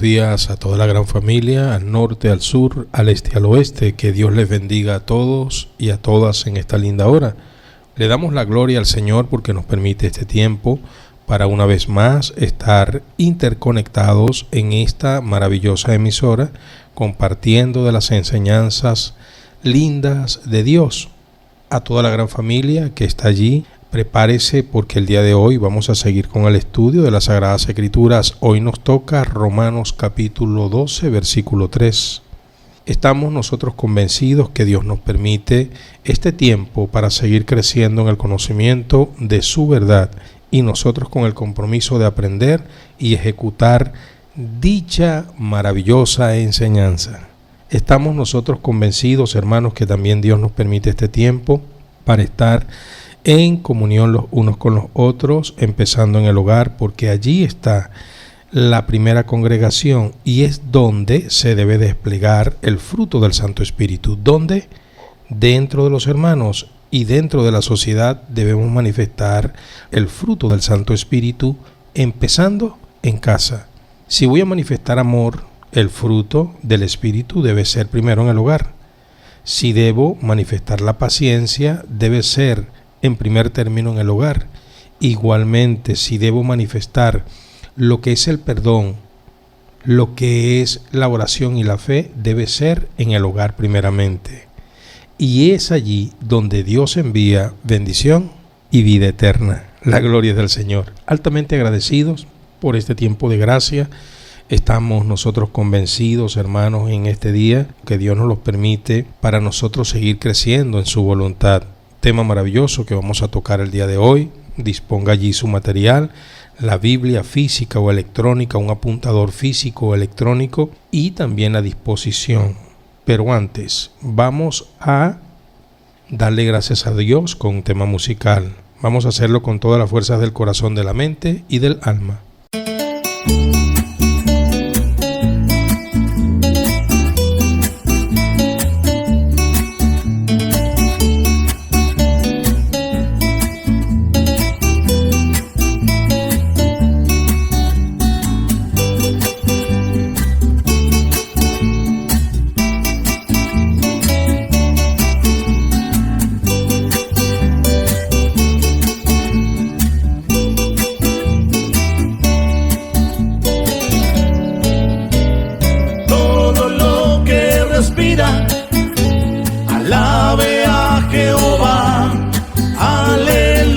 buenos días a toda la gran familia, al norte, al sur, al este y al oeste. Que Dios les bendiga a todos y a todas en esta linda hora. Le damos la gloria al Señor porque nos permite este tiempo para una vez más estar interconectados en esta maravillosa emisora, compartiendo de las enseñanzas lindas de Dios. A toda la gran familia que está allí, prepárese porque el día de hoy vamos a seguir con el estudio de las Sagradas Escrituras. Hoy nos toca Romanos capítulo 12, versículo 3. Estamos nosotros convencidos que Dios nos permite este tiempo para seguir creciendo en el conocimiento de su verdad y nosotros con el compromiso de aprender y ejecutar dicha maravillosa enseñanza. Estamos nosotros convencidos, hermanos, que también Dios nos permite este tiempo para estar en comunión los unos con los otros, empezando en el hogar, porque allí está la primera congregación y es donde se debe desplegar el fruto del Santo Espíritu. ¿Dónde? Dentro de los hermanos y dentro de la sociedad debemos manifestar el fruto del Santo Espíritu, empezando en casa. Si voy a manifestar amor, el fruto del Espíritu debe ser primero en el hogar. Si debo manifestar la paciencia, debe ser en primer término en el hogar. Igualmente, si debo manifestar lo que es el perdón, lo que es la oración y la fe, debe ser en el hogar primeramente. Y es allí donde Dios envía bendición y vida eterna. La gloria es del Señor. Altamente agradecidos por este tiempo de gracia. Estamos nosotros convencidos, hermanos, en este día que Dios nos lo permite para nosotros seguir creciendo en su voluntad. Tema maravilloso que vamos a tocar el día de hoy. Disponga allí su material, la Biblia física o electrónica, un apuntador físico o electrónico y también a disposición. Pero antes, vamos a darle gracias a Dios con un tema musical. Vamos a hacerlo con todas las fuerzas del corazón, de la mente y del alma. Alabe a Jehová, aleluya.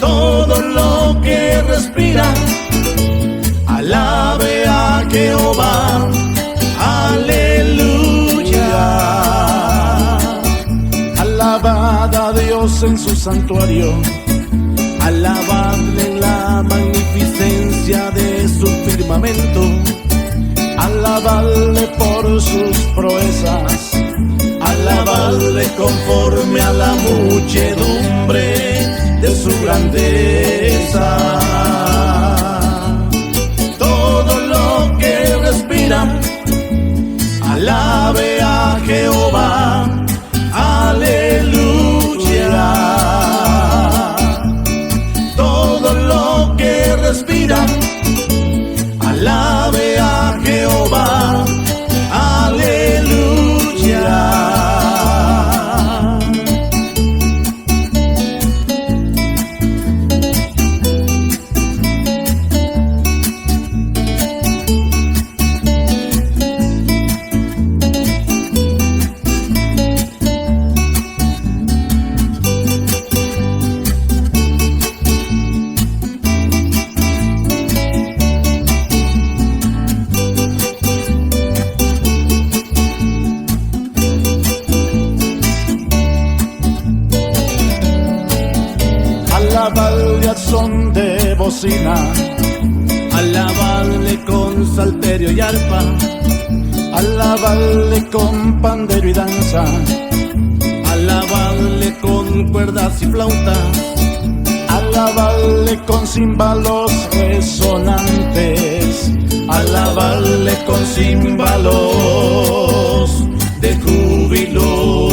Todo lo que respira, alabe a Jehová, aleluya. Alabad a Dios en su santuario, alabadle en la magnificencia de su firmamento. Alabadle por sus proezas, alabadle conforme a la muchedumbre de su grandeza. Todo lo que respira, alabe a Jehová, aleluya. Todo lo que respira, alabe a Jehová, aleluya. Alabadle al son de bocina, alabadle con salterio y arpa, alabadle con pandero y danza, alabadle con cuerdas y flautas, alabadle con címbalos resonantes, alabadle con címbalos de júbilo.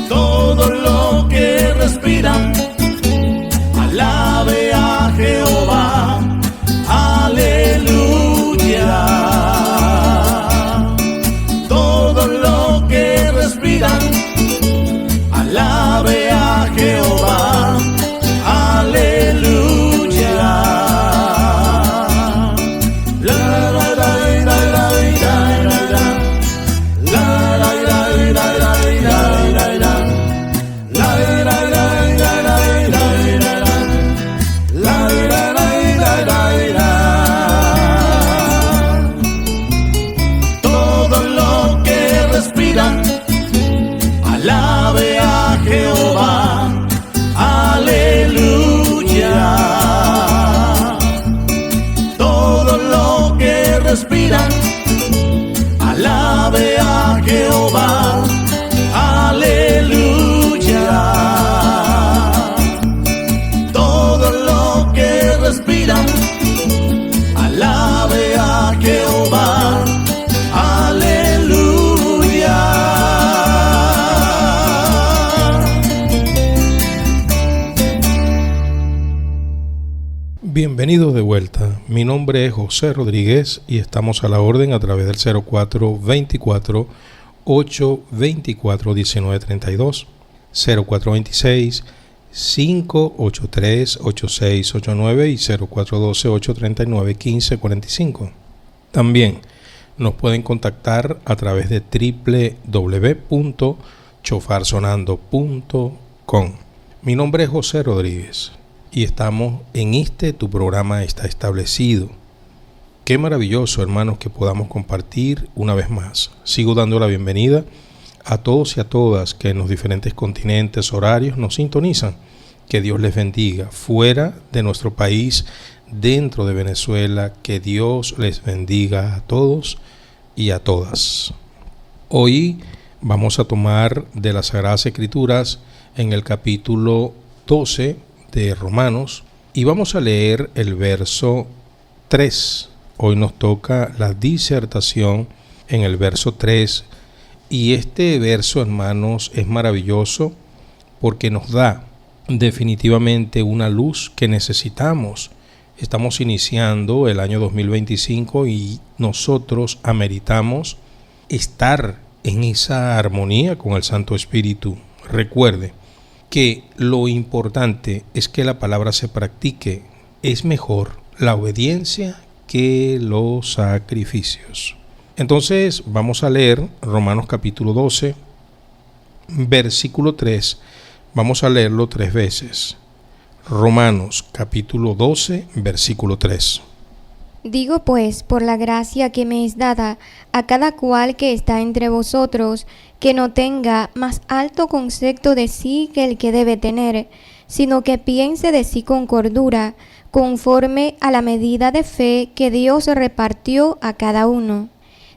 Todo lo que respira, alabe a Bienvenidos de vuelta. Mi nombre es José Rodríguez y estamos a la orden a través del 0424 824 1932, 0426 583 8689 y 0412 839 1545. También nos pueden contactar a través de www.chofarsonando.com. Mi nombre es José Rodríguez y estamos en Tu programa está establecido. Qué maravilloso, hermanos, que podamos compartir una vez más. Sigo dando la bienvenida a todos y a todas que en los diferentes continentes, horarios nos sintonizan. Que Dios les bendiga. Fuera de nuestro país, dentro de Venezuela, que Dios les bendiga a todos y a todas. Hoy vamos a tomar de las Sagradas Escrituras en el capítulo 12 de Romanos y vamos a leer el verso 3. Hoy nos toca la disertación en el verso 3 y este verso, hermanos, es maravilloso porque nos da definitivamente una luz que necesitamos. Estamos iniciando el año 2025 y nosotros ameritamos estar en esa armonía con el Santo Espíritu. Recuerde que lo importante es que la palabra se practique. Es mejor la obediencia que los sacrificios. Entonces vamos a leer Romanos capítulo 12, versículo 3. Vamos a leerlo 3 veces. Romanos capítulo 12, versículo 3. Digo pues, por la gracia que me es dada, a cada cual que está entre vosotros, que no tenga más alto concepto de sí que el que debe tener, sino que piense de sí con cordura, conforme a la medida de fe que Dios repartió a cada uno.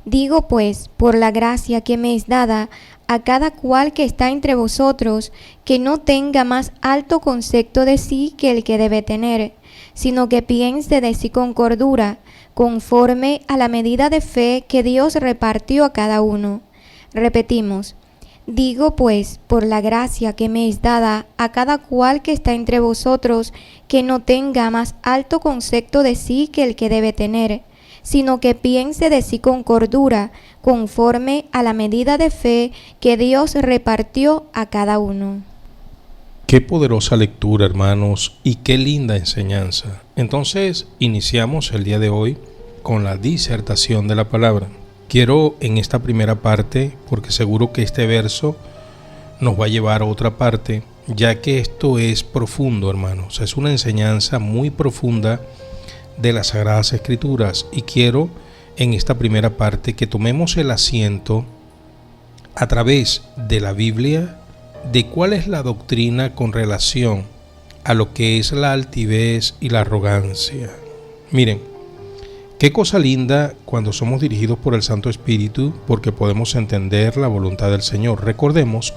Digo pues, por la gracia que me es dada, a cada cual que está entre vosotros, que no tenga más alto concepto de sí que el que debe tener, sino que piense de sí con cordura, conforme a la medida de fe que Dios repartió a cada uno. Repetimos, digo pues, por la gracia que me es dada, a cada cual que está entre vosotros, que no tenga más alto concepto de sí que el que debe tener, sino que piense de sí con cordura, conforme a la medida de fe que Dios repartió a cada uno. Qué poderosa lectura, hermanos, y qué linda enseñanza. Entonces, iniciamos el día de hoy con la disertación de la palabra. Quiero en esta primera parte, porque seguro que este verso nos va a llevar a otra parte, ya que esto es profundo, hermanos. Es una enseñanza muy profunda de las Sagradas Escrituras y quiero en esta primera parte que tomemos el asiento a través de la Biblia de cuál es la doctrina con relación a lo que es la altivez y la arrogancia. Miren, qué cosa linda cuando somos dirigidos por el Santo Espíritu, porque podemos entender la voluntad del Señor. Recordemos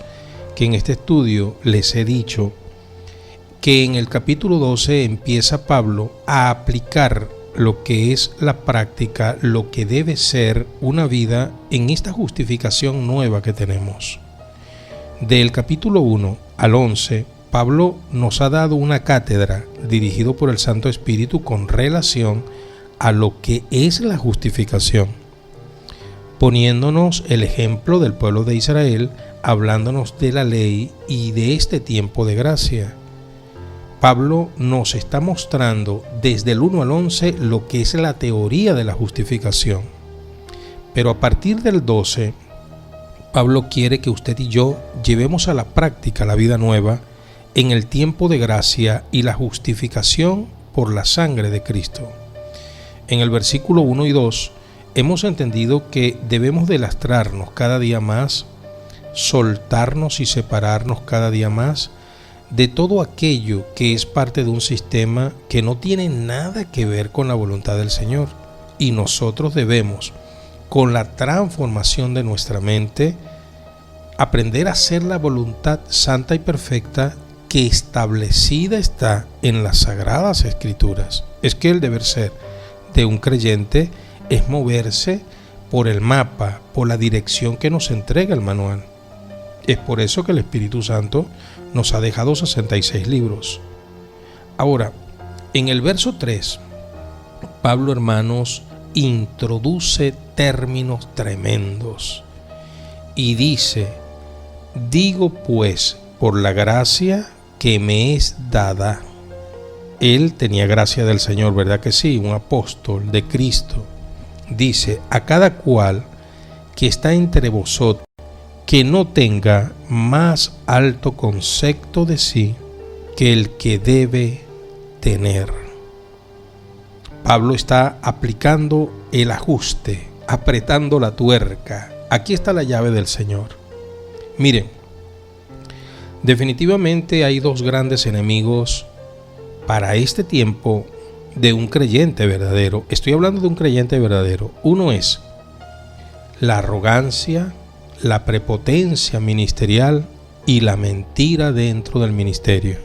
que en este estudio les he dicho que en el capítulo 12 empieza Pablo a aplicar lo que es la práctica, lo que debe ser una vida en esta justificación nueva que tenemos. Del capítulo 1 al 11, Pablo nos ha dado una cátedra dirigido por el Santo Espíritu con relación a lo que es la justificación, poniéndonos el ejemplo del pueblo de Israel, hablándonos de la ley y de este tiempo de gracia. Pablo nos está mostrando desde el 1 al 11 lo que es la teoría de la justificación. Pero a partir del 12, Pablo quiere que usted y yo llevemos a la práctica la vida nueva en el tiempo de gracia y la justificación por la sangre de Cristo. En el versículo 1 y 2 hemos entendido que debemos de lastrarnos cada día más, soltarnos y separarnos cada día más de todo aquello que es parte de un sistema que no tiene nada que ver con la voluntad del Señor. Y nosotros debemos, con la transformación de nuestra mente, aprender a hacer la voluntad santa y perfecta que establecida está en las Sagradas Escrituras. Es que el deber ser de un creyente es moverse por el mapa, por la dirección que nos entrega el manual. Es por eso que el Espíritu Santo nos ha dejado 66 libros. Ahora, en el verso 3 Pablo, hermanos, introduce términos tremendos y dice: digo pues, por la gracia que me es dada. Él tenía gracia del Señor, ¿verdad que sí? Un apóstol de Cristo. Dice: a cada cual que está entre vosotros, que no tenga más alto concepto de sí que el que debe tener. Pablo está aplicando el ajuste, apretando la tuerca. Aquí está la llave del Señor. Miren, definitivamente hay dos grandes enemigos para este tiempo de un creyente verdadero. Estoy hablando de un creyente verdadero. Uno es la arrogancia, la prepotencia ministerial y la mentira dentro del ministerio.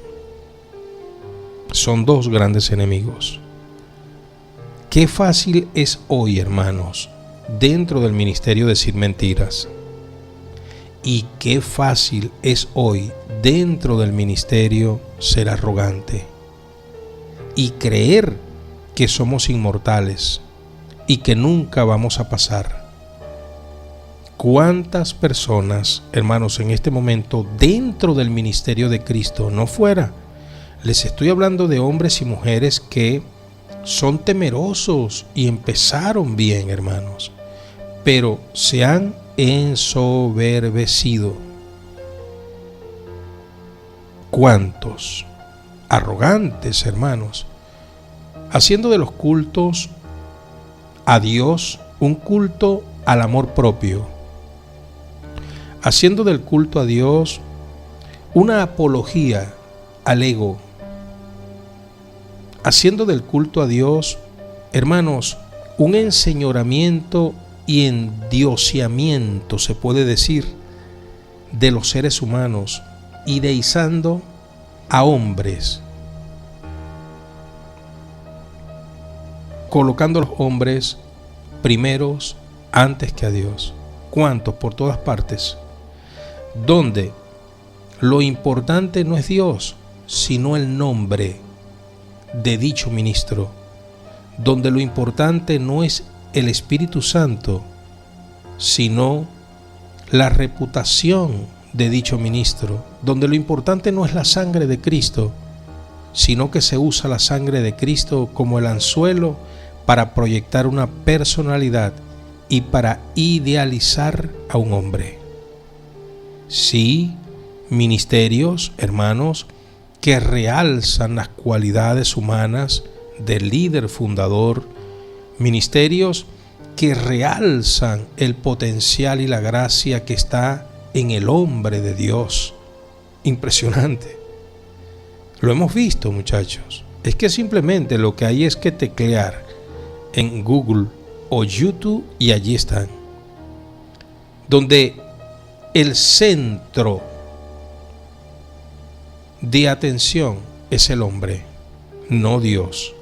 Son dos grandes enemigos. Qué fácil es hoy, hermanos, dentro del ministerio decir mentiras. Y qué fácil es hoy dentro del ministerio ser arrogante y creer que somos inmortales y que nunca vamos a pasar. ¿Cuántas personas, hermanos, en este momento dentro del ministerio de Cristo, no fuera? Les estoy hablando de hombres y mujeres que son temerosos y empezaron bien, hermanos, pero se han ensoberbecido. ¿Cuántos? Arrogantes, hermanos, haciendo de los cultos a Dios un culto al amor propio, haciendo del culto a Dios una apología al ego, haciendo del culto a Dios, hermanos, un enseñoramiento y endioseamiento, se puede decir, de los seres humanos, y deizando a hombres, colocando a los hombres primeros antes que a Dios. ¿Cuántos? Por todas partes, donde lo importante no es Dios, sino el nombre de dicho ministro, donde lo importante no es el Espíritu Santo, sino la reputación de dicho ministro, donde lo importante no es la sangre de Cristo, sino que se usa la sangre de Cristo como el anzuelo para proyectar una personalidad y para idealizar a un hombre. Sí, ministerios, hermanos, que realzan las cualidades humanas del líder fundador, ministerios que realzan el potencial y la gracia que está en el hombre de Dios. Impresionante. Lo hemos visto, muchachos. Es que simplemente lo que hay es que teclear en Google o YouTube y allí están. Donde el centro de atención es el hombre, no Dios.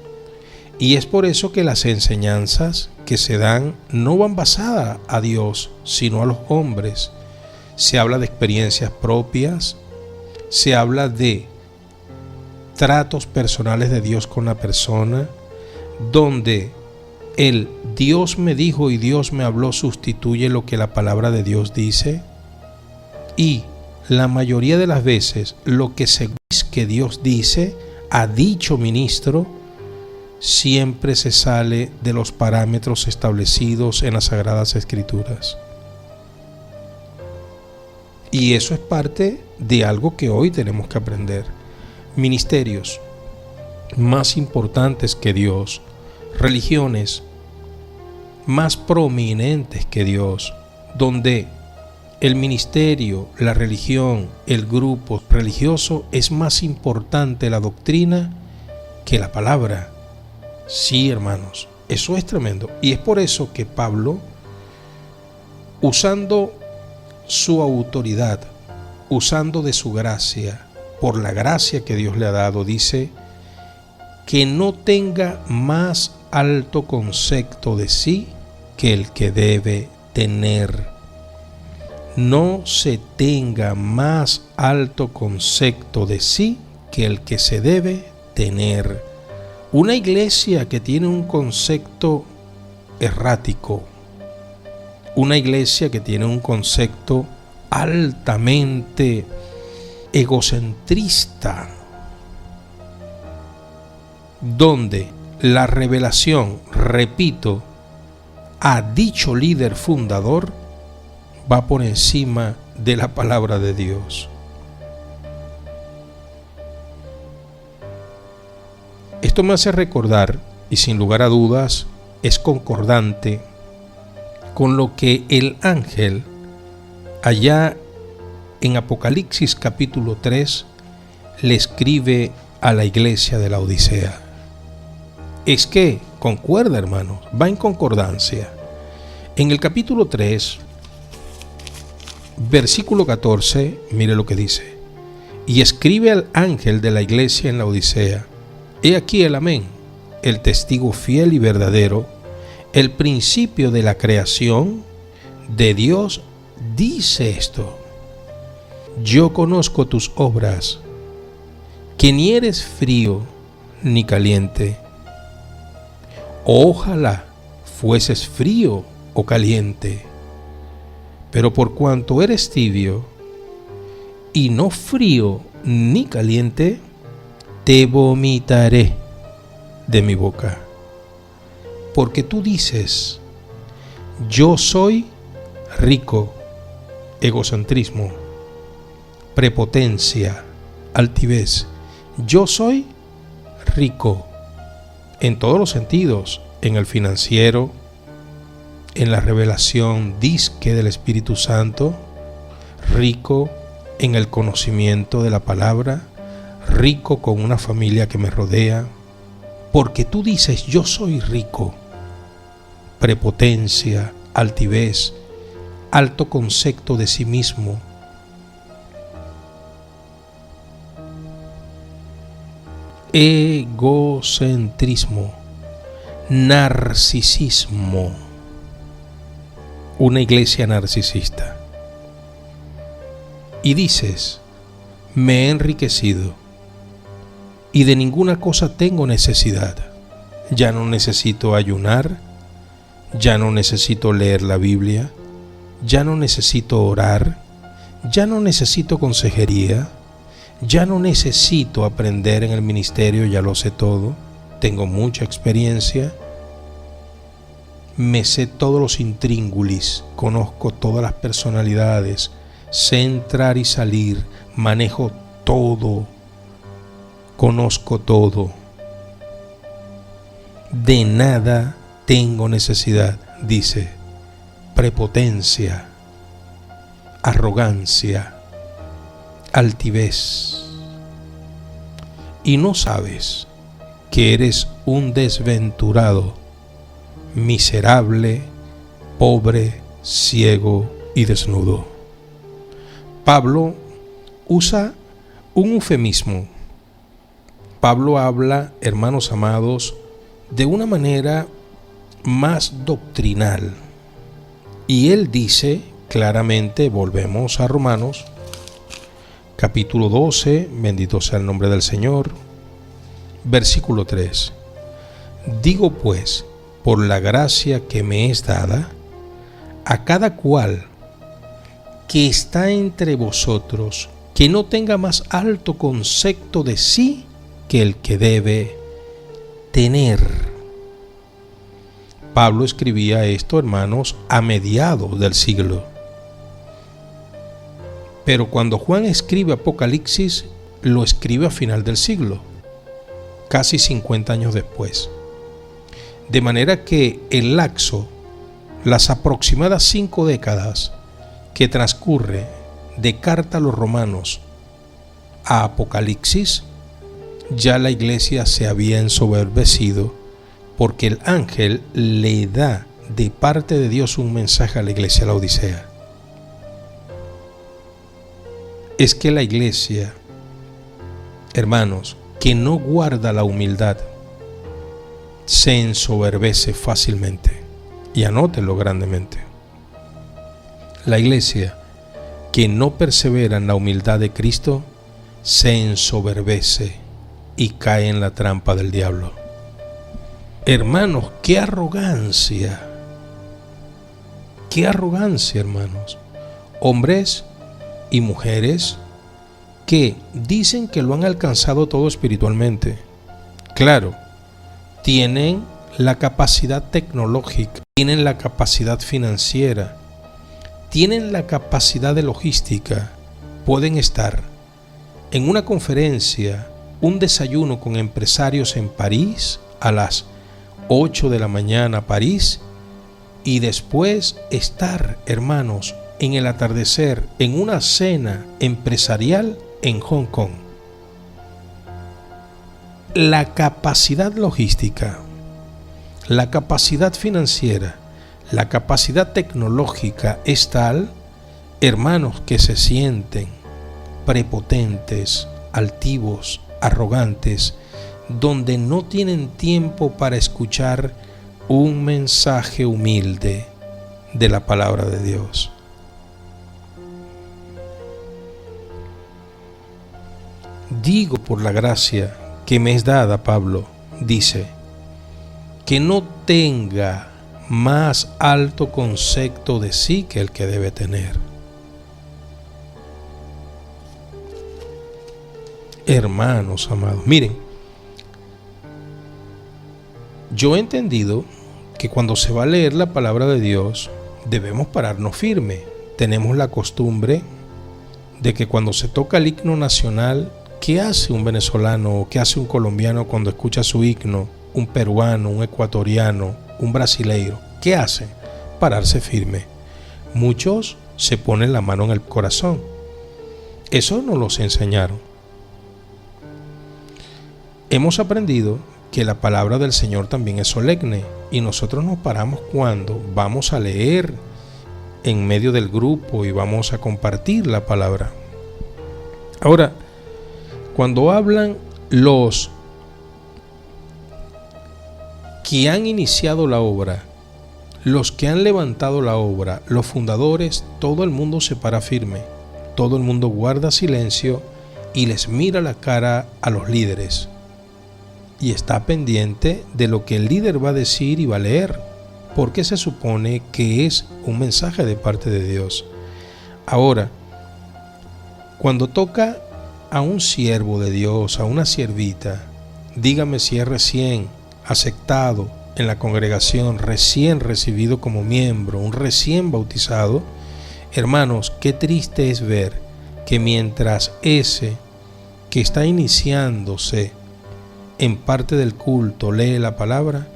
Y es por eso que las enseñanzas que se dan no van basadas a Dios, sino a los hombres. Se habla de experiencias propias, se habla de tratos personales de Dios con la persona, donde el Dios me dijo y Dios me habló sustituye lo que la palabra de Dios dice. Y la mayoría de las veces lo que se dice que Dios dice a dicho ministro siempre se sale de los parámetros establecidos en las Sagradas Escrituras. Y eso es parte de algo que hoy tenemos que aprender. Ministerios más importantes que Dios, religiones más prominentes que Dios, donde el ministerio, la religión, el grupo religioso es más importante la doctrina que la palabra. Sí, hermanos, eso es tremendo. Y es por eso que Pablo, usando su autoridad, usando de su gracia, por la gracia que Dios le ha dado, dice que no tenga más alto concepto de sí que el que debe tener. No se tenga más alto concepto de sí que el que se debe tener. Una iglesia que tiene un concepto errático, una iglesia que tiene un concepto altamente egocentrista, donde la revelación, repito, a dicho líder fundador va por encima de la palabra de Dios. Esto me hace recordar, y sin lugar a dudas es concordante con lo que el ángel allá en Apocalipsis capítulo 3 le escribe a la iglesia de la Odisea. Es que concuerda, hermanos, va en concordancia. En el capítulo 3, versículo 14, mire lo que dice: y escribe al ángel de la iglesia en la Odisea: he aquí el amén, el testigo fiel y verdadero, el principio de la creación de Dios, dice esto: yo conozco tus obras, que ni eres frío ni caliente. Ojalá fueses frío o caliente, pero por cuanto eres tibio y no frío ni caliente, te vomitaré de mi boca. Porque tú dices: yo soy rico, egocentrismo, prepotencia, altivez. Yo soy rico en todos los sentidos, en el financiero, en la revelación disque del Espíritu Santo, rico en el conocimiento de la palabra, rico con una familia que me rodea. Porque tú dices: yo soy rico, prepotencia, altivez, alto concepto de sí mismo. Egocentrismo, narcisismo, una iglesia narcisista. Y dices: me he enriquecido y de ninguna cosa tengo necesidad. Ya no necesito ayunar, ya no necesito leer la Biblia, ya no necesito orar, ya no necesito consejería, ya no necesito aprender en el ministerio, ya lo sé todo, tengo mucha experiencia, me sé todos los intríngulis, conozco todas las personalidades, sé entrar y salir, manejo todo, conozco todo. De nada tengo necesidad, dice. Prepotencia, arrogancia, altivez. Y no sabes que eres un desventurado, miserable, pobre, ciego y desnudo. Pablo usa un eufemismo. Pablo habla, hermanos amados, de una manera más doctrinal. Y él dice claramente, volvemos a Romanos, capítulo 12, bendito sea el nombre del Señor, versículo 3. Digo pues, por la gracia que me es dada, a cada cual que está entre vosotros, que no tenga más alto concepto de sí que el que debe tener. Pablo escribía esto, hermanos, a mediados del siglo. Pero cuando Juan escribe Apocalipsis, lo escribe a final del siglo, casi 50 años después. De manera que el lapso, las aproximadas 5 décadas que transcurre de carta a los romanos a Apocalipsis, ya la iglesia se había ensoberbecido, porque el ángel le da de parte de Dios un mensaje a la iglesia de la Odisea. Es que la iglesia, hermanos, que no guarda la humildad, se ensoberbece fácilmente. Y anótenlo grandemente. La iglesia que no persevera en la humildad de Cristo, se ensoberbece y cae en la trampa del diablo. Hermanos, qué arrogancia. Qué arrogancia, hermanos. Hombres y mujeres que dicen que lo han alcanzado todo espiritualmente. Claro, tienen la capacidad tecnológica, tienen la capacidad financiera, tienen la capacidad de logística, pueden estar en una conferencia, un desayuno con empresarios en París a las 8 de la mañana, París, y después estar, hermanos, en el atardecer, en una cena empresarial en Hong Kong. La capacidad logística, la capacidad financiera, la capacidad tecnológica es tal, hermanos, que se sienten prepotentes, altivos, arrogantes, donde no tienen tiempo para escuchar un mensaje humilde de la palabra de Dios. Digo por la gracia que me es dada, Pablo dice, que no tenga más alto concepto de sí que el que debe tener. Hermanos amados, miren, yo he entendido que cuando se va a leer la palabra de Dios debemos pararnos firme. Tenemos la costumbre de que cuando se toca el himno nacional, ¿qué hace un venezolano o qué hace un colombiano cuando escucha su himno? Un peruano, un ecuatoriano, un brasileiro, ¿qué hace? Pararse firme. Muchos se ponen la mano en el corazón. Eso nos los enseñaron. Hemos aprendido que la palabra del Señor también es solemne y nosotros nos paramos cuando vamos a leer en medio del grupo y vamos a compartir la palabra. Ahora, cuando hablan los que han iniciado la obra, los que han levantado la obra, los fundadores, todo el mundo se para firme, todo el mundo guarda silencio y les mira la cara a los líderes y está pendiente de lo que el líder va a decir y va a leer, porque se supone que es un mensaje de parte de Dios. Ahora, cuando toca a un siervo de Dios, a una siervita, dígame si es recién aceptado en la congregación, recién recibido como miembro, un recién bautizado, hermanos, qué triste es ver que mientras ese que está iniciándose en parte del culto lee la palabra,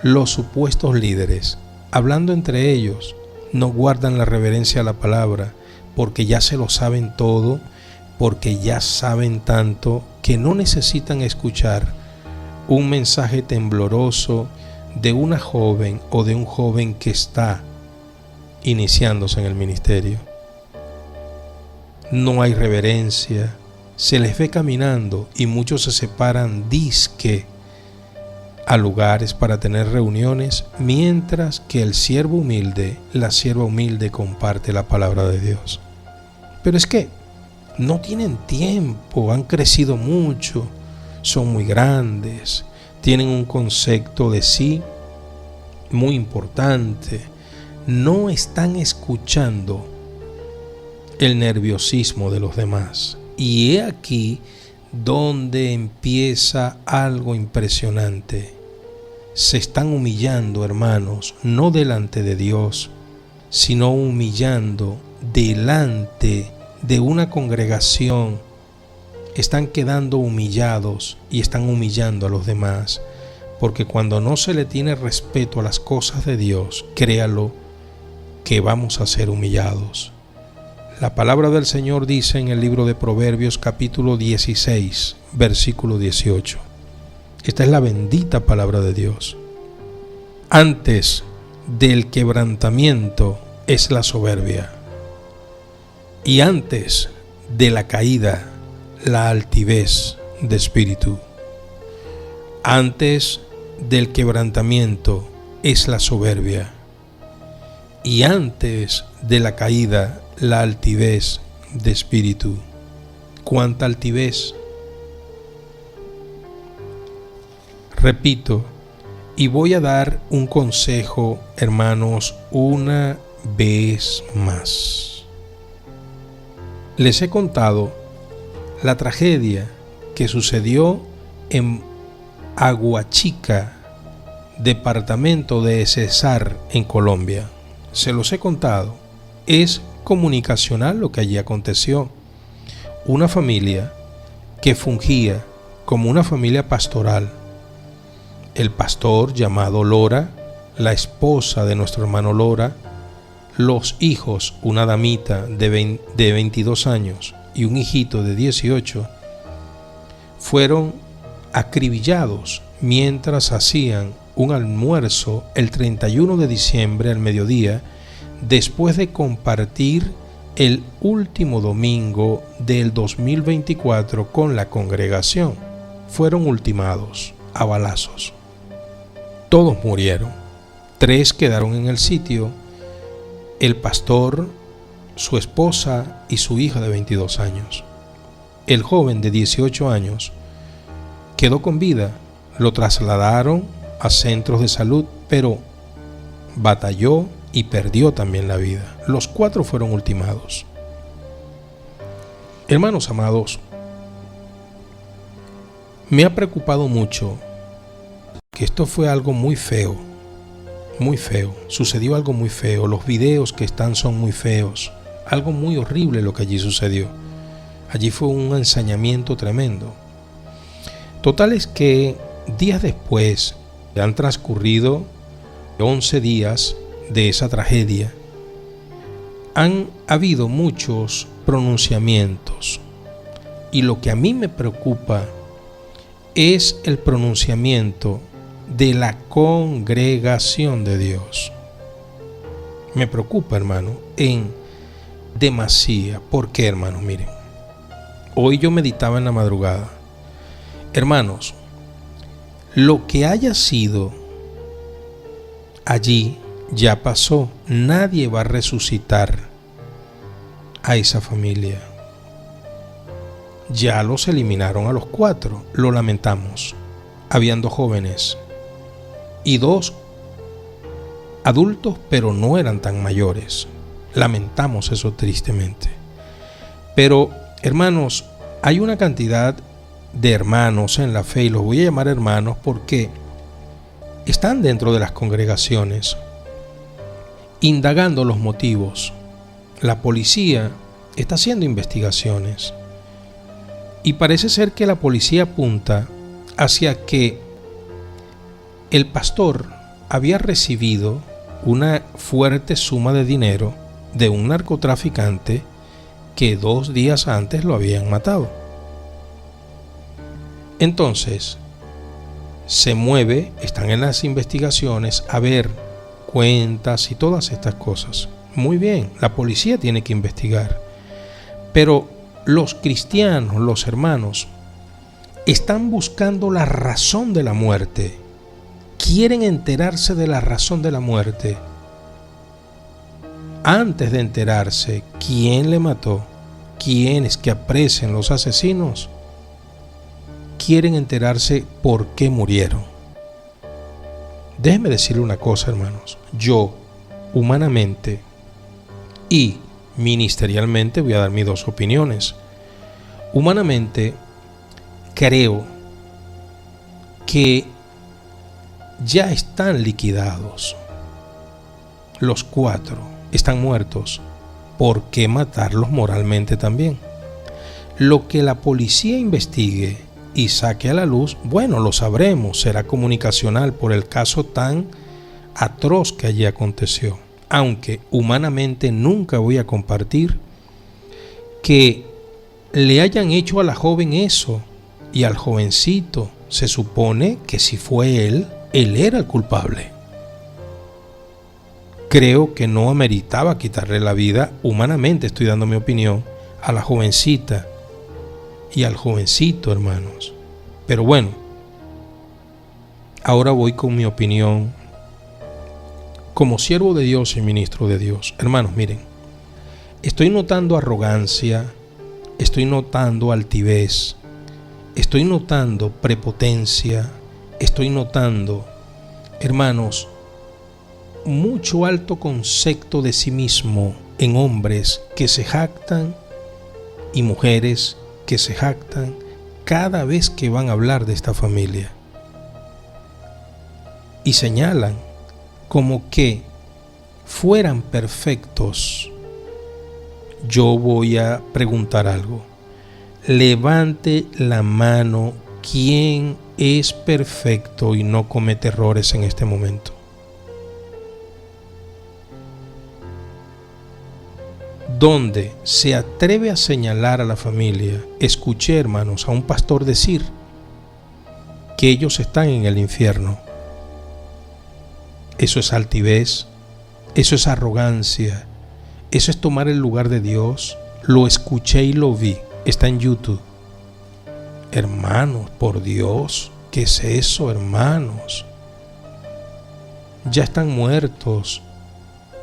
los supuestos líderes, hablando entre ellos, no guardan la reverencia a la palabra, porque ya se lo saben todo, porque ya saben tanto que no necesitan escuchar un mensaje tembloroso de una joven o de un joven que está iniciándose en el ministerio. No hay reverencia, se les ve caminando y muchos se separan dizque a lugares para tener reuniones, mientras que el siervo humilde, la sierva humilde comparte la palabra de Dios. Pero es que no tienen tiempo, han crecido mucho, son muy grandes, tienen un concepto de sí muy importante, no están escuchando el nerviosismo de los demás. Y he aquí donde empieza algo impresionante. Se están humillando, hermanos, no delante de Dios, sino humillando delante de una congregación. Están quedando humillados y están humillando a los demás, porque cuando no se le tiene respeto a las cosas de Dios, créalo que vamos a ser humillados. La palabra del Señor dice en el libro de Proverbios capítulo 16, versículo 18. Esta es la bendita palabra de Dios. Antes del quebrantamiento es la soberbia, y antes de la caída la altivez de espíritu. Antes del quebrantamiento es la soberbia, y antes de la caída la altivez de espíritu. ¿Cuánta altivez? Repito, Y voy a dar un consejo, hermanos, una vez más. Les he contado la tragedia que sucedió en Aguachica, departamento de Cesar, en Colombia. Se los he contado. Es comunicacional lo que allí aconteció. Una familia que fungía como una familia pastoral. El pastor llamado Lora, la esposa de nuestro hermano Lora, los hijos, una damita de 22 años y un hijito de 18, fueron acribillados mientras hacían un almuerzo el 31 de diciembre al mediodía, después de compartir el último domingo del 2024 con la congregación. Fueron ultimados a balazos. Todos murieron. 3 quedaron en el sitio: el pastor, su esposa y su hija de 22 años. El joven de 18 años quedó con vida. Lo trasladaron a centros de salud, pero batalló y perdió también la vida. Los 4 fueron ultimados. Hermanos amados, me ha preocupado mucho que esto fue algo muy feo, muy feo. Sucedió algo muy feo. Los videos que están son muy feos. Algo muy horrible lo que allí sucedió. Allí fue un ensañamiento tremendo. Total es que días después, han transcurrido 11 días de esa tragedia, han habido muchos pronunciamientos. Y lo que a mí me preocupa es el pronunciamiento de la congregación de Dios. Me preocupa, hermano, en demasía. ¿Por qué, hermano? Miren, hoy yo meditaba en la madrugada. Hermanos, lo que haya sido allí ya pasó. Nadie va a resucitar a esa familia. Ya los eliminaron a los 4. Lo lamentamos. Habían 2 jóvenes y 2 adultos, pero no eran tan mayores. Lamentamos eso tristemente. Pero, hermanos, hay una cantidad de hermanos en la fe, y los voy a llamar hermanos porque están dentro de las congregaciones indagando los motivos. La policía está haciendo investigaciones y parece ser que la policía apunta hacia que el pastor había recibido una fuerte suma de dinero de un narcotraficante que 2 días antes lo habían matado. Entonces se mueve, están en las investigaciones a ver cuentas y todas estas cosas. Muy bien, la policía tiene que investigar, pero los cristianos, los hermanos, están buscando la razón de la muerte. Quieren enterarse de la razón de la muerte antes de enterarse quién le mató, quiénes, que apresen los asesinos. Quieren enterarse por qué murieron. Déjenme decirle una cosa, hermanos. Yo, humanamente y ministerialmente, voy a dar mis 2 opiniones. Humanamente, creo que ya están liquidados. Los 4 están muertos. ¿Por qué matarlos moralmente también? Lo que la policía investigue y saque a la luz, bueno, lo sabremos, será comunicacional por el caso tan atroz que allí aconteció. Aunque humanamente nunca voy a compartir que le hayan hecho a la joven eso y al jovencito. Se supone que si fue él era el culpable. Creo que no ameritaba quitarle la vida. Humanamente estoy dando mi opinión a la jovencita y al jovencito, hermanos. Pero bueno, ahora voy con mi opinión como siervo de Dios y ministro de Dios. Hermanos, miren, estoy notando arrogancia, estoy notando altivez, estoy notando prepotencia, estoy notando Hermanos, mucho alto concepto de sí mismo en hombres que se jactan y mujeres que se jactan cada vez que van a hablar de esta familia. Y señalan como que fueran perfectos. Yo voy a preguntar algo. Levante la mano quien es perfecto y no comete errores en este momento. Donde se atreve a señalar a la familia. Escuché, hermanos, a un pastor decir que ellos están en el infierno. Eso es altivez, eso es arrogancia, eso es tomar el lugar de Dios. Lo escuché y lo vi, está en YouTube. Hermanos, por Dios, ¿qué es eso, hermanos? Ya están muertos.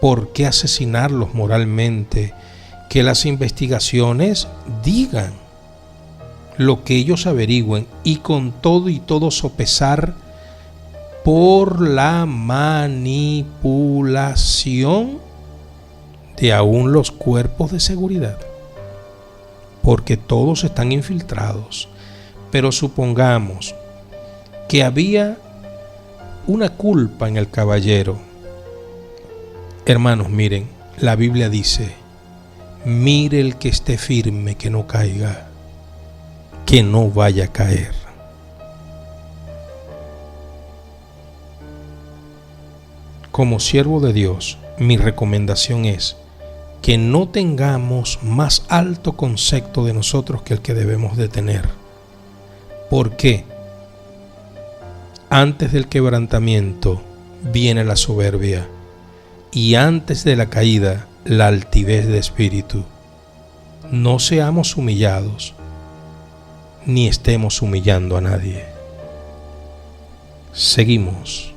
¿Por qué asesinarlos moralmente? Que las investigaciones digan lo que ellos averigüen y con todo y todo sopesar por la manipulación de aún los cuerpos de seguridad, porque todos están infiltrados. Pero supongamos que había una culpa en el caballero. Hermanos, miren, la Biblia dice: mire el que esté firme, que no caiga, que no vaya a caer. Como siervo de Dios, mi recomendación es que no tengamos más alto concepto de nosotros que el que debemos de tener. ¿Por qué? Antes del quebrantamiento viene la soberbia, y antes de la caída, la altivez de espíritu. No seamos humillados, ni estemos humillando a nadie. Seguimos.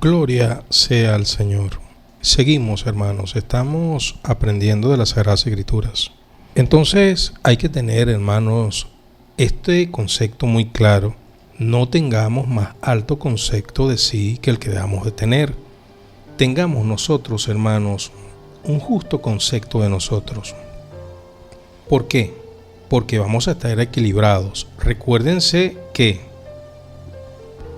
Gloria sea al Señor. Seguimos, hermanos, estamos aprendiendo de las Sagradas Escrituras. Entonces hay que tener, hermanos, este concepto muy claro. No tengamos más alto concepto de sí que el que debamos de tener. Tengamos nosotros, hermanos, un justo concepto de nosotros. ¿Por qué? Porque vamos a estar equilibrados. Recuérdense que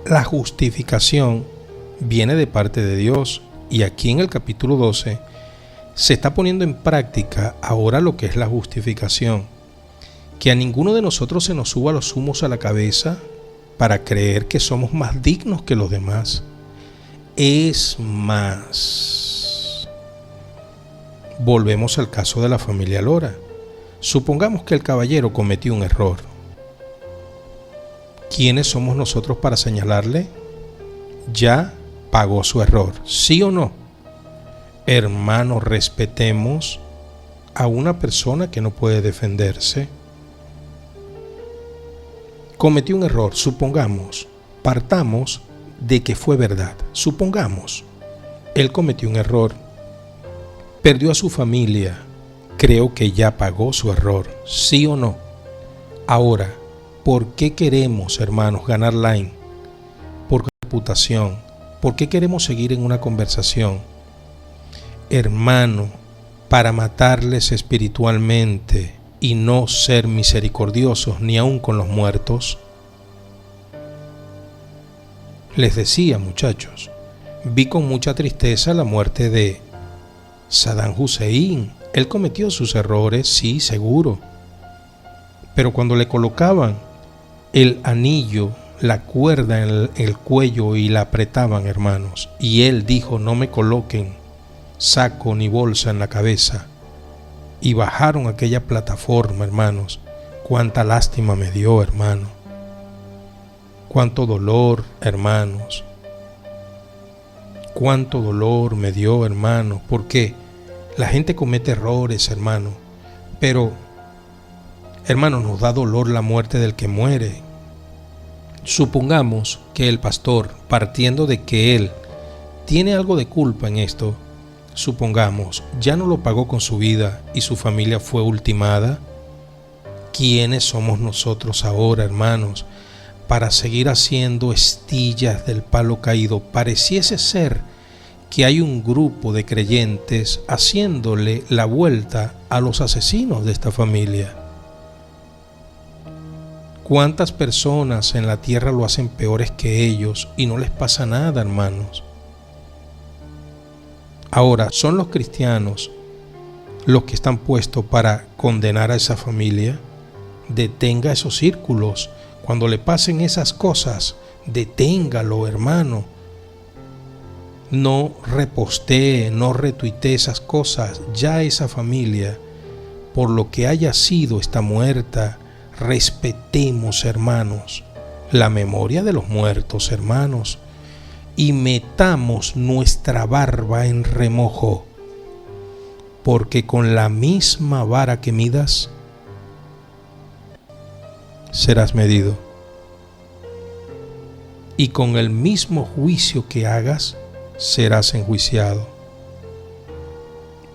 la justificación viene de parte de Dios, y aquí en el capítulo 12 se está poniendo en práctica ahora lo que es la justificación. Que a ninguno de nosotros se nos suba los humos a la cabeza para creer que somos más dignos que los demás. Es más, volvemos al caso de la familia Lora. Supongamos que el caballero cometió un error. ¿Quiénes somos nosotros para señalarle? Ya pagó su error, ¿sí o no? Hermanos, respetemos a una persona que no puede defenderse. Cometió un error, supongamos, partamos de que fue verdad. Supongamos, él cometió un error, perdió a su familia, creo que ya pagó su error, ¿sí o no? Ahora, ¿por qué queremos, hermanos, ganar line? Por reputación. ¿Por qué queremos seguir en una conversación? Hermano, para matarles espiritualmente y no ser misericordiosos ni aun con los muertos. Les decía, muchachos, vi con mucha tristeza la muerte de Saddam Hussein. Él cometió sus errores, sí, seguro. Pero cuando le colocaban el anillo, la cuerda en el cuello y la apretaban, hermanos, y él dijo: no me coloquen saco ni bolsa en la cabeza, y bajaron aquella plataforma, hermanos. Cuánta lástima me dio, hermano, cuánto dolor, hermanos, cuánto dolor me dio, hermano, porque la gente comete errores, hermano, pero, hermano, nos da dolor la muerte del que muere. Supongamos que el pastor, partiendo de que él tiene algo de culpa en esto, supongamos, ya no lo pagó con su vida y su familia fue ultimada. ¿Quiénes somos nosotros ahora, hermanos, para seguir haciendo estillas del palo caído? Pareciese ser que hay un grupo de creyentes haciéndole la vuelta a los asesinos de esta familia. ¿Cuántas personas en la tierra lo hacen peores que ellos y no les pasa nada, hermanos? Ahora, ¿son los cristianos los que están puestos para condenar a esa familia? Detenga esos círculos. Cuando le pasen esas cosas, deténgalo, hermano. No repostee, no retuitee esas cosas. Ya esa familia, por lo que haya sido, está muerta. Respetemos, hermanos, la memoria de los muertos, hermanos, y metamos nuestra barba en remojo, porque con la misma vara que midas, serás medido, y con el mismo juicio que hagas, serás enjuiciado.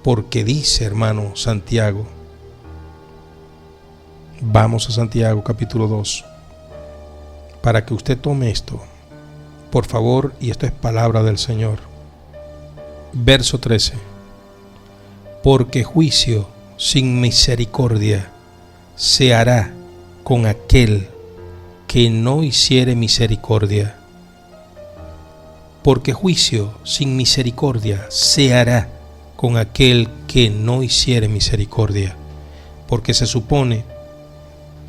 Porque dice, hermano Santiago, vamos a Santiago capítulo 2, para que usted tome esto. Por favor, y esto es palabra del Señor. Verso 13. Porque juicio sin misericordia se hará con aquel que no hiciere misericordia. Porque juicio sin misericordia se hará con aquel que no hiciere misericordia. Porque se supone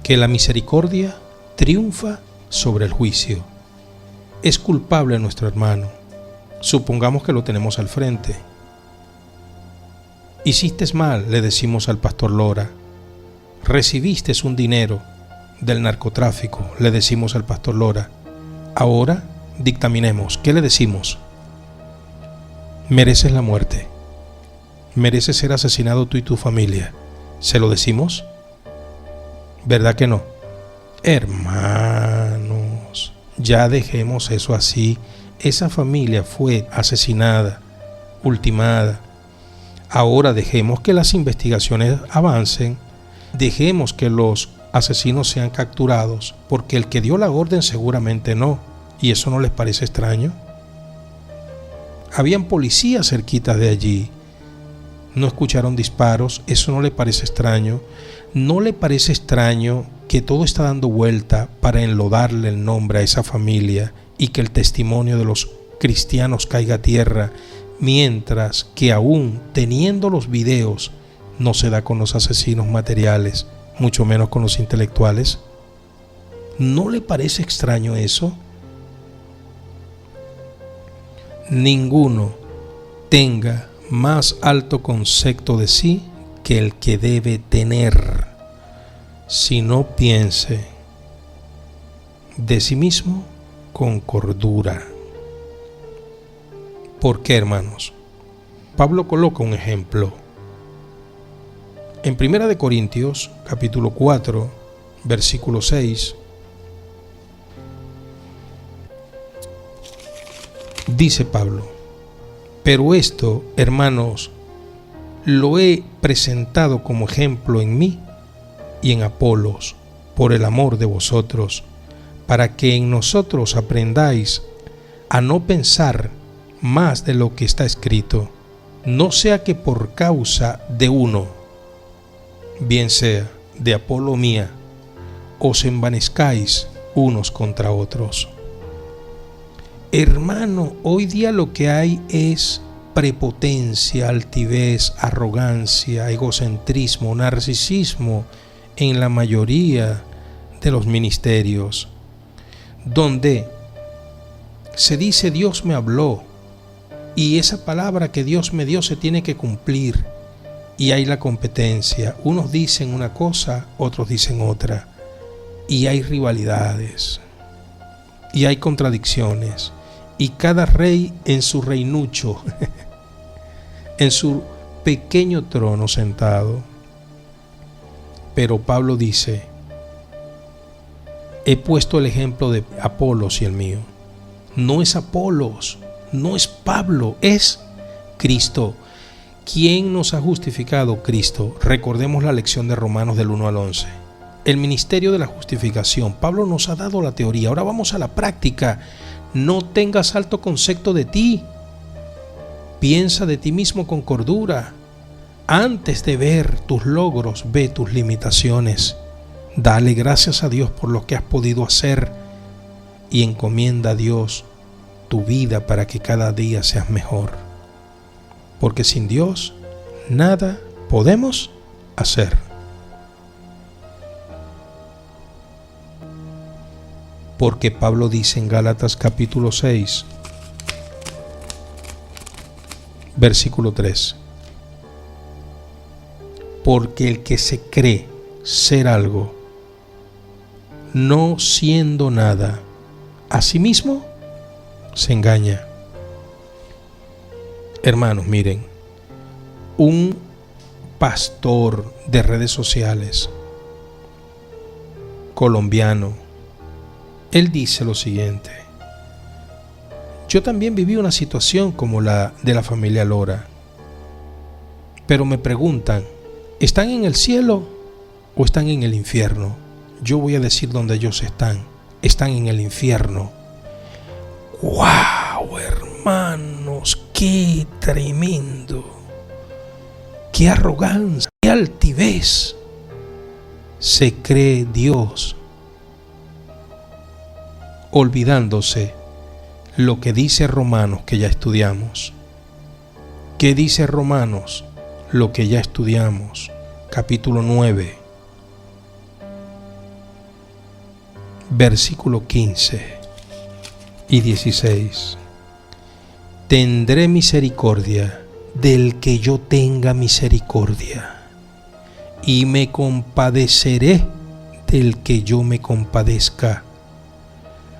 que la misericordia triunfa sobre el juicio. Es culpable nuestro hermano. Supongamos que lo tenemos al frente. Hiciste mal, le decimos al pastor Lora. Recibiste un dinero del narcotráfico, le decimos al pastor Lora. Ahora dictaminemos, ¿qué le decimos? Mereces la muerte. Mereces ser asesinado tú y tu familia. ¿Se lo decimos? ¿Verdad que no? Hermanos, ya dejemos eso así. Esa familia fue asesinada, ultimada. Ahora dejemos que las investigaciones avancen. Dejemos que los asesinos sean capturados, porque el que dio la orden seguramente no. ¿Y eso no les parece extraño? Habían policías cerquita de allí. No escucharon disparos. ¿Eso no le parece extraño? ¿No le parece extraño que todo está dando vuelta para enlodarle el nombre a esa familia y que el testimonio de los cristianos caiga a tierra, mientras que aún teniendo los videos no se da con los asesinos materiales, mucho menos con los intelectuales? ¿No le parece extraño eso? Ninguno tenga más alto concepto de sí que el que debe tener, si no piense de sí mismo con cordura. ¿Por qué, hermanos? Pablo coloca un ejemplo. En 1 Corintios, capítulo 4, versículo 6, dice Pablo: pero esto, hermanos, lo he presentado como ejemplo en mí y en Apolos, por el amor de vosotros, para que en nosotros aprendáis a no pensar más de lo que está escrito, no sea que por causa de uno, bien sea de Apolo mía, os envanezcáis unos contra otros. Hermano, hoy día lo que hay es prepotencia, altivez, arrogancia, egocentrismo, narcisismo en la mayoría de los ministerios, donde se dice Dios me habló y esa palabra que Dios me dio se tiene que cumplir, y hay la competencia. Unos dicen una cosa, otros dicen otra, y hay rivalidades y hay contradicciones, y cada rey en su reinucho en su pequeño trono sentado. Pero Pablo dice: he puesto el ejemplo de Apolos y el mío. No es Apolos, no es Pablo, es Cristo. ¿Quién nos ha justificado? Cristo. Recordemos la lección de Romanos del 1 al 11. El ministerio de la justificación. Pablo nos ha dado la teoría. Ahora vamos a la práctica. No tengas alto concepto de ti. Piensa de ti mismo con cordura. Antes de ver tus logros, ve tus limitaciones. Dale gracias a Dios por lo que has podido hacer y encomienda a Dios tu vida para que cada día seas mejor. Porque sin Dios nada podemos hacer. Porque Pablo dice en Gálatas capítulo 6, versículo 3: porque el que se cree ser algo, no siendo nada, a sí mismo se engaña. Hermanos, miren, un pastor de redes sociales colombiano, él dice lo siguiente: yo también viví una situación como la de la familia Lora, pero me preguntan, ¿están en el cielo o están en el infierno? Yo voy a decir dónde ellos están. Están en el infierno. ¡Wow, hermanos! ¡Qué tremendo! ¡Qué arrogancia! ¡Qué altivez! Se cree Dios, olvidándose lo que dice Romanos, que ya estudiamos. ¿Qué dice Romanos? Lo que ya estudiamos, capítulo 9, versículo 15 y 16. Tendré misericordia del que yo tenga misericordia, y me compadeceré del que yo me compadezca.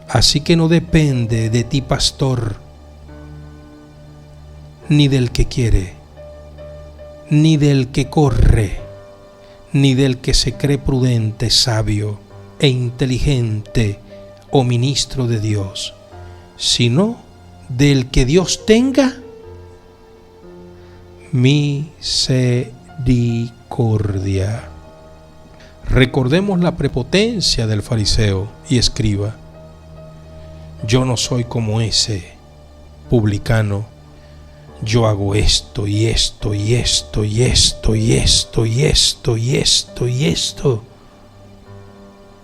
Así que no depende de ti, pastor, ni del que quiere, ni del que corre, ni del que se cree prudente, sabio e inteligente o ministro de Dios, sino del que Dios tenga misericordia. Recordemos la prepotencia del fariseo y escriba. Yo no soy como ese publicano. Yo hago esto y esto y esto y esto y esto y esto y esto y esto.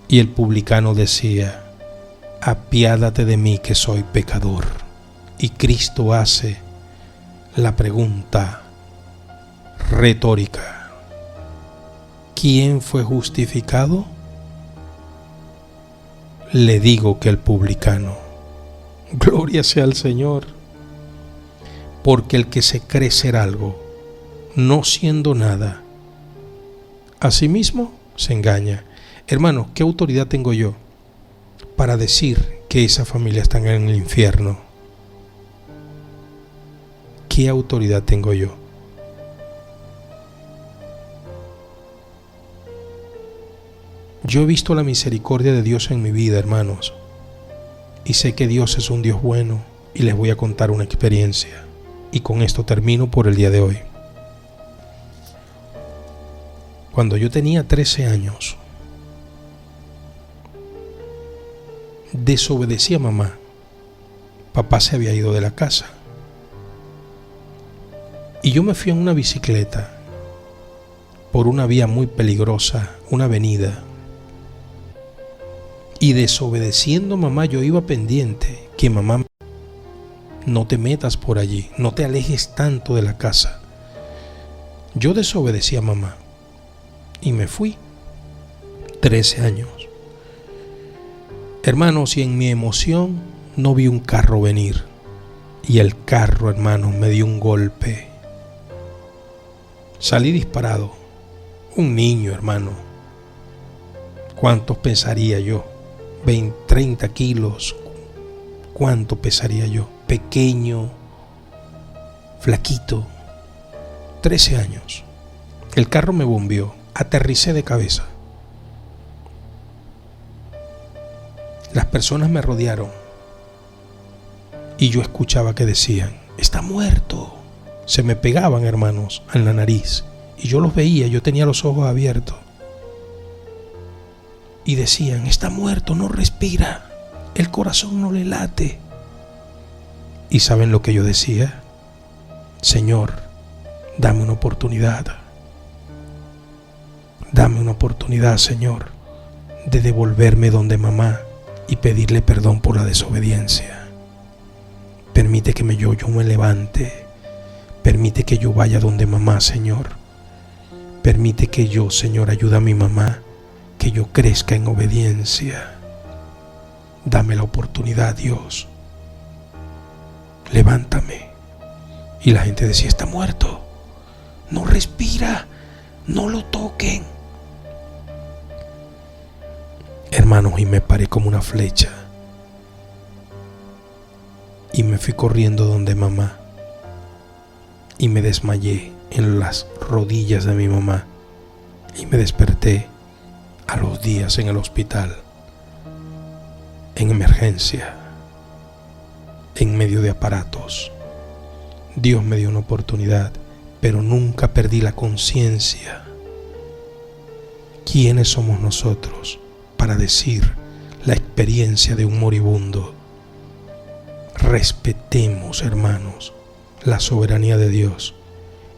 Y el publicano decía: apiádate de mí, que soy pecador. Y Cristo hace la pregunta retórica: ¿quién fue justificado? Le digo que el publicano. Gloria sea al Señor. Porque el que se cree ser algo, no siendo nada, a sí mismo se engaña. Hermanos, ¿qué autoridad tengo yo para decir que esa familia está en el infierno? ¿Qué autoridad tengo yo? Yo he visto la misericordia de Dios en mi vida, hermanos, y sé que Dios es un Dios bueno, y les voy a contar una experiencia. Y con esto termino por el día de hoy. Cuando yo tenía 13 años, desobedecí a mamá. Papá se había ido de la casa. Y yo me fui en una bicicleta por una vía muy peligrosa, una avenida. Y desobedeciendo a mamá, yo iba pendiente que mamá: no te metas por allí, no te alejes tanto de la casa. Yo desobedecí a mamá y me fui. 13 años. Hermanos, y en mi emoción no vi un carro venir. Y el carro, hermanos, me dio un golpe. Salí disparado. Un niño, hermano. ¿Cuántos pesaría yo? 20, 30 kilos. ¿Cuánto pesaría yo? Pequeño, flaquito. 13 años. El carro me bombeó. Aterricé de cabeza. Las personas me rodearon y yo escuchaba que decían: está muerto. Se me pegaban, hermanos, en la nariz, y yo los veía. Yo tenía los ojos abiertos y decían: está muerto, no respira, el corazón no le late. ¿Y saben lo que yo decía? Señor, dame una oportunidad. Dame una oportunidad, Señor, de devolverme donde mamá y pedirle perdón por la desobediencia. Permite que yo me levante. Permite que yo vaya donde mamá, Señor. Permite que yo, Señor, ayude a mi mamá, que yo crezca en obediencia. Dame la oportunidad, Dios. Levántame. Y la gente decía: está muerto, no respira, no lo toquen. Hermanos, y me paré como una flecha y me fui corriendo donde mamá y me desmayé en las rodillas de mi mamá y me desperté a los días en el hospital, en emergencia, en medio de aparatos. Dios me dio una oportunidad, pero nunca perdí la conciencia. ¿Quiénes somos nosotros para decir la experiencia de un moribundo? respetemos, hermanos, la soberanía de Dios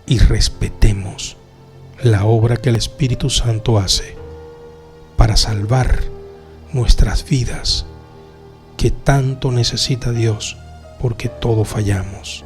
y respetemos la obra que el Espíritu Santo hace para salvar nuestras vidas, que tanto necesita Dios, porque todos fallamos.